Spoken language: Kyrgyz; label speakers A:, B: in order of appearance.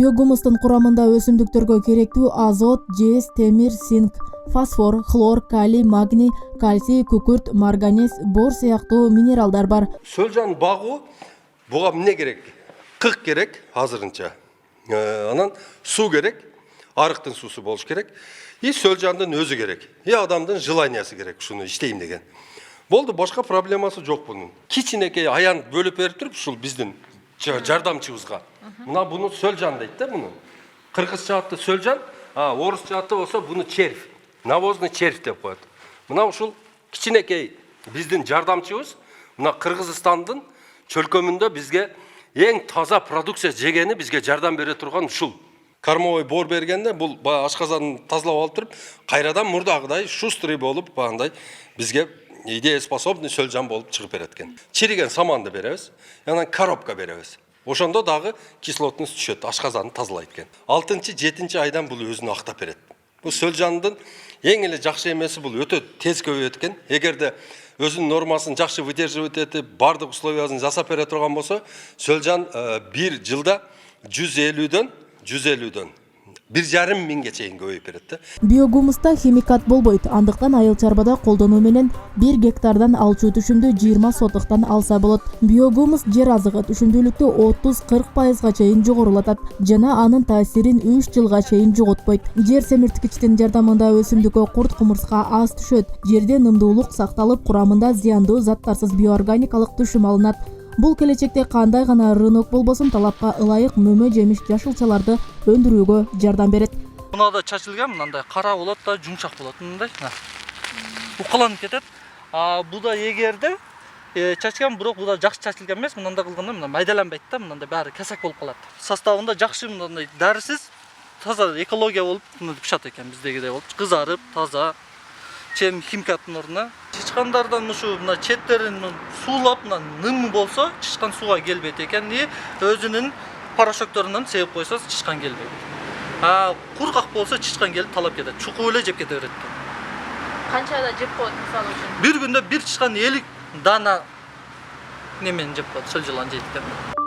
A: Биогумустун курамында өсүмдүктөргө керектүү азот, жез, темир, цинк, фосфор, хлор, калий, магний, кальций, күкүрт, марганец, бор сыяктуу минералдар бар.
B: Сөлжан багуу буга эмне керек? Кык керек азырынча. Анан суу керек, арыктын суусу болуш керек. И сөлжандын өзү керек. И адамдын желаниясы керек ушуну иштейм деген. Болду, башка проблемасы жок бунун. Кичинекей аян бөлүп берип туруп ушул биздин жардамчыбызга. Мына буну сөлжан дейт да буну. Кыргызча аты сөлжан, орусча аты болсо буну червь. Навозный червь деп коет. Мына ушул кичинекей биздин жардамчыбыз мына Кыргызстандын чөлкөмүндө бизге эң таза продукция жегени бизге жардам бере турган ушул. Кормовой бор бергенде бул ашказанын тазалап алып туруп, кайрадан мурдагыдай шустрый болуп, багындай бизге идееспособный сөлжан болуп чыгып берет экен. Чириген саманды беребиз, анан коробка беребиз. Ошондо дагы кислотность түшөт, ашказанды тазалайт экен. 6-7 айдан бул өзүн актап берет. Бул сөлжандын эң эле жакшы эмеси бул өтө тез көбөйөт экен. Эгерде өзүнүн нормасын жакшы выдерживать этип, бардык условиясын жасап бере турган болсо, сөлжан бир жылда 150дөн 1,5 миңге чейин көбөйүп берет да.
A: Биогумуста химикат болбойт, андыктан айыл чарбада колдонуу менен 1 гектардан алчу түшүмдү 20 сотуктан алса болот. Биогумус жер азыгы түшүмдүүлүктү 30-40%га чейин жогорулатат жана анын таасирин 3 жылга чейин жоготпойт. Жер семирткичтин жардамында өсүмдүккө курт-кумурска аз түшөт. Жерде нымдуулук сакталып, курамында зыяндуу заттарсыз биоорганикалык түшүм алынат. Бул келечекте кандай гана рынок болбосун талапка ылайык мөмө жемиш жашылчаларды өндүрүүгө жардам берет.
C: Мынада чачылган мындай кара болот да, жумшак болот мындай. Укаланып кетет. Буда эгерде чачкан, бирок буда жакшы чачылган эмес, мындай кылганда мына майдаланбайт да, мындай баары кесек болуп калат. Составында жакшы мындай дарысыз, таза экология болуп пышат экен биздегидей болуп, кызарып, таза. Чем химикаттын ордуна чычкандардан ушу мына четтерин суулап, мына ным болсо чычкан сууга келбейт экен. Өзүнүн порошокторунан себеп койсо чычкан келбейт. Кургак болсо чычкан келип талап кетет. Чукуп эле жеп кете берет экен.
D: Канчада жеп коет мисалы үчүн?
C: Бир күндө бир чычкан 50 дана немен жеп коет, сөлжалан жейт экен.